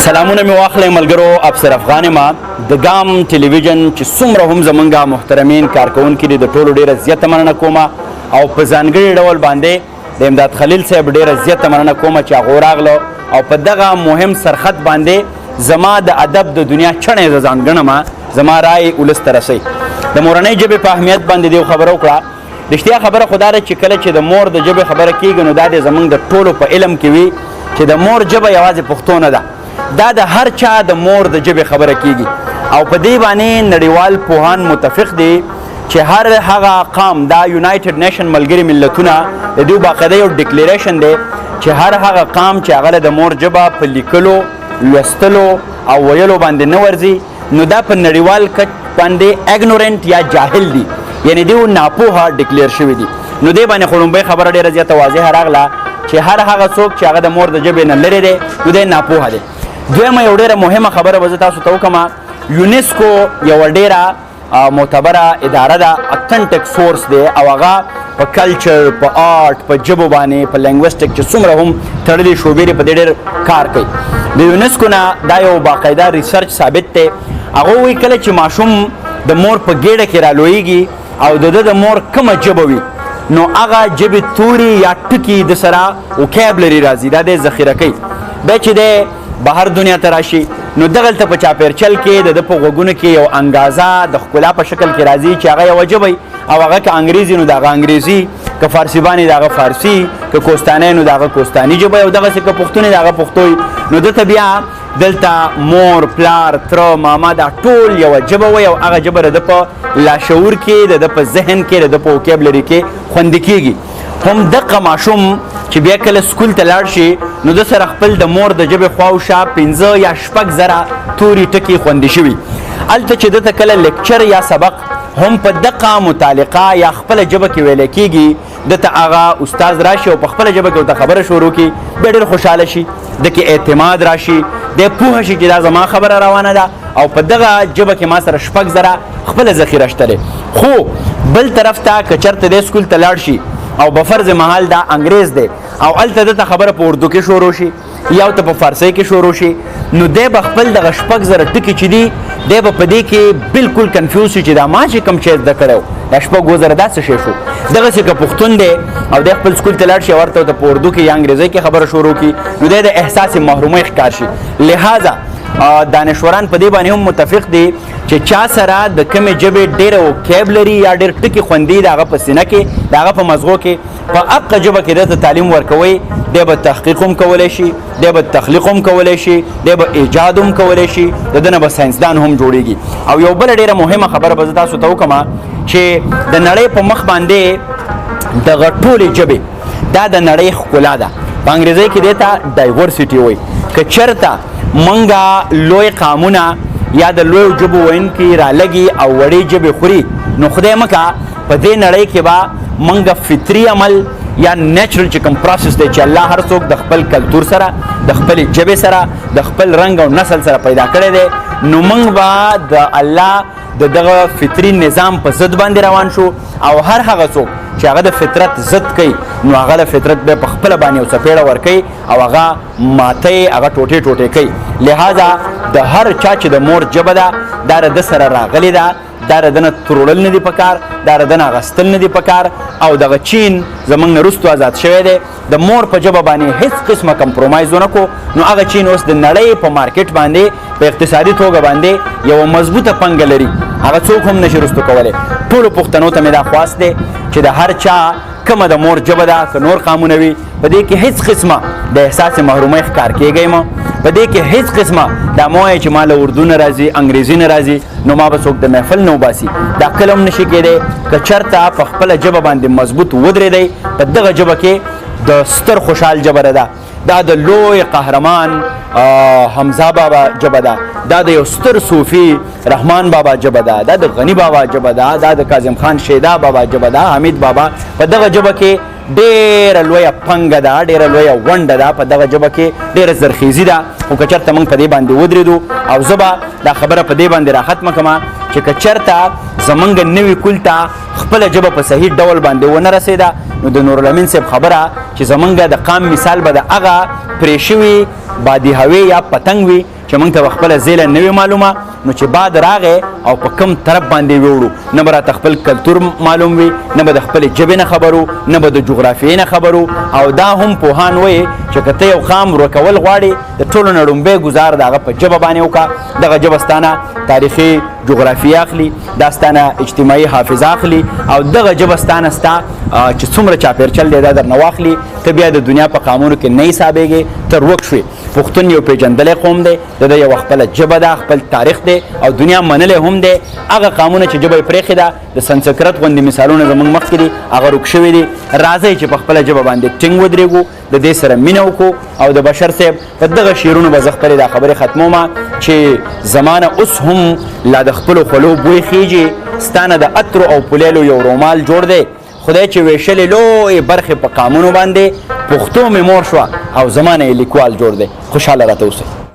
سلامونه مې واخلئ ملګرو. افسر افغان یم د ګام ټلویزیون چې څومره هم زمونږ محترمین کارکوونکي دي د ټولو ډېره زیاته مننه کومه او په ځانګړي ډول باندې د امداد خلیل صاحب ډېره زیاته مننه کومه چې هغه راغله او په دغه مهم سرخط باندې زما د ادب د دنیا چڼې زه ځان ګڼم زما رای ولس ته رسوي. د مورنۍ ژبې په اهمیت باندې دې خبره وکړه. رښتیا خبره خو دا ده چې کله چې د مور د ژبې خبره کېږي نو دا د زموږ د ټولو په علم کې وي چې د مور ژبه یوازې پښتو نه ده، دا د هر چا د مور د ژبې خبره کېږي او په دې باندې نړیوال پوهان متفق دي چې هر هغه قام دا یونایټډ نیشن ملګري ملتونه د دوی باقاعده یو ډیکلیریشن دی چې هر هغه قام چې هغه د مور ژبه په لیکلو لوستلو او ویلو باندې نه ورځي نو دا په نړیوال کچ باندې اګنورنټ یا جاهل دي، یعنی دوی ناپوهه ډیکلیر شوي دي. نو دې باندې خو لومبۍ خبره ډېره زیاته واضحه راغله چې هر هغه څوک چې هغه د مور د ژبې نه لرې دی نو دی ناپوهه دی. دویمه یو ډېره مهمه خبره به زه تاسو ته وکړم. یونسکو یوه ډېره معتبره اداره ده، اتنټک سورس دی او هغه په کلچر، په آرټ، په ژبو باندې، په لینګویسټک چې څومره هم تړلي شعبې دي په دې ډېر کار کوي. د یونسکو نه دا یو باقاعده ریسرچ ثابت دی. هغه وایي کله چې ماشوم د مور په ګېډه کې رالویږي او د ده د مور کومه ژبه وي نو هغه ژبې توري یا ټکي د سره وکیبلري راځي، دا دی ذخیره کوي. بیا چې دی بهر دنیا ته راشي نو دغلته په چاپیرچل کې د ده په غوږونو کې یو انګازه د ښکلا په شکل کې راځي چې هغه یوه ژبه او هغه که انګریزي نو د هغه انګریزي، که فارسي باندې د هغه فارسي، که کوستانی نو د هغه کوستاني ژبه او دغسې که پښتون د هغه پښتو نو دته بیا دلته مور، پلار، تره، ماما دا ټول یوه ژبه وي او هغه ژبه د ده په لاشعور کې، د ده په ذهن کې، د ده په وکیبلري کې خوندي کېږي. هم دقه ماشوم چې بیا کله سکول ته لاړ شي نو د سره خپل د مور د ژبې خواوشا 5 یا 6 زره توري ټکي خوندي شوي. هلته چې دته کله لیکچر یا سبق هم په دقه متعلقه یا خپله ژبه کې ویلی کېږي دته هغه استاد راشي او په خپله ژبه کې ورته خبره شروع کړي بیا ډېر خوشحاله شي، ده کې اعتماد راشي، دی پوهه شي چې دا زما خبره روانه ده او په دغه ژبه کې ما سره 6 زره خپله ذخیره شته دی. خو بل طرف ته که چېرته دی سکول ته لاړ شي او بفرض محال دا انګریز دی او هلته دته خبره په اردو کې شروع شي یا ورته په فارسۍ کې شروع شي نو دی به خپل دغه 6 زره ټکي چې دي دی به په دې کې بالکل کنفیوز شي چې دا ما چې کوم شی زده کړی و دا 6 زره دا څه شی شو. دغسې که پښتون دی او دی خپل سکول ته لاړ شي او ورته په اردو کې یا انګریزۍ کې خبره شروع کړي نو دی د احساس محرومۍ ښکار شي. لہذا دانشوران په دې باندې هم متفق دي چې چا سره د کومې ژبې ډېره وکیبلري یا ډېر ټکي خوندي د هغه په سینه کې، د هغه په مزغو کې په هغه ژبه کې دته تعلیم ورکوئ دی به تحقیق هم کولی شي، دی به تخلیق هم کولی شي، دی به ایجاد هم کولی شي، د ده نه به ساینسدان هم جوړیږي. او یو بله ډېره مهمه خبره به زه تاسو ته وکړم چې د نړۍ په مخ باندې دغه ټولې ژبې دا د نړۍ ښکلا ده. په انګریزۍ کې دې ته ډایورسټي وایي. که چېرته منګه لوی قامونه یا د لویو ژبو ویونکي رالګي او وړې ژبې خوري نو خدای مکه په دې نړۍ کې به منګه فطري عمل یا نیچرل چې کوم پروسس دی چې الله هر څوک د خپل کلتور سره، د خپلې ژبې سره، د خپل رنګ او نسل سره پیدا کړی دی نو موږ به د الله د دغه فطري نظام په ضد باندې روان شو او هر هغه څوک چې هغه د فطرت ضد کوي نو هغه د فطرت بیا په خپله باندې یو څپېړه ورکوي او هغه ماته هغه ټوټې ټوټې کوي. لہذا د هر چا چې د مور ژبه ده دا د ده سره راغلې ده، دا د ده نه تروړل نه دي پکار، دا د ده نه اخیستل نه دي پکار. او دغه چین زموږ نه وروستو آزاد شوی دی د مور په ژبه باندې هیڅ قسمه کمپرومایز ونه کړو نو هغه چین اوس د نړۍ په مارکیټ باندې په اقتصادي توګه باندې یوه مضبوطه پنګه لري، هغه څوک هم نشي وروستو کولی. ټولو پښتنو ته مې دا خواست دی چې د هر چا کومه د مور ژبه ده که نور قامونه وي په دې کې هیڅ قسمه د احساس محرومۍ ښکار کېږئ مه، په دې کې هیڅ قسمه دا مه وایئ چې ما له اردو نه راځي، انګریزي نه راځي نو ما به څوک د محفل نه وباسي. دا کله هم نشي کېدی. که چېرته په خپله ژبه باندې مضبوط ودرېدئ په دغه ژبه کې د ستر خوشحال ژبه ده، دا د لوی قهرمان حمزه بابا ژبه ده، دا د یو ستر صوفي رحمان بابا ژبه ده، دا د غني بابا ژبه ده، دا د کاظم خان شیدا بابا ژبه ده، حمید بابا په دغه ژبه کې ډېره لویه پنګه ده، ډېره لویه ونډه ده، په دغه ژبه کې ډېره زرخیزي ده. خو که چېرته موږ په دې باندې ودرېدو او زه به دا خبره په دې باندې راختمه کړم چې که چېرته زمونږ نوي کل ته خپله ژبه په صحیح ډول باندې ونه رسېده نو د نورالامین صاحب خبره چې زمونږ د قام مثال به د هغه پرې شوي بادي هوې یا پتنګ وي چې موږ ته خپله زیله نه وي معلومه نو چې بعد راغی او په کم طرف باندې ویوړو نه به راته خپل کلتور معلوم وي نه به د خپلې ژبې نه خبرو نه به د جغرافیې نه خبرو او دا هم پوهان وایي چې که ته یو قام ورکول غواړې د ټولو نه لومبی ګزار د هغه په ژبه باندې وکړه دغه ژبه ستانه تاریخي جغرافیه اخلي دا ستانه اجتماعي حافظه اخلي او دغه ژبه ستانه ستا چې څومره چاپېرچل دی دا درنه واخلي ته بیا د دنیا په قامونو کې نه حسابېږې ته روک شوې پښتون یو پیژندلی قوم دی د ده یوه خپله ژبه ده خپل تاریخ دی او دنیا منلی هم دی هغه قامونه چې ژبه یې پرېښې ده د سنسکرت غوندې مثالونه زموږ مخکې دي هغه روک شوي دي راځئ چې په خپله ژبه باندې ټینګ ودرېږو د دې سره مینه وکړو او د بشر صاحب په دغه شعرونو به زه خپلې دا خبرې ختمومه چې زمانه اوس هم لا د خپلو خولو بوی خیږي ستانه د عطرو او پولیلو یو رومال جوړ دی خدای چې ویشلې لویې برخې په قامونو باندې پښتو مې مور شوه او زمانه یې لیکوال جوړ دی خوشحاله راته اوسئ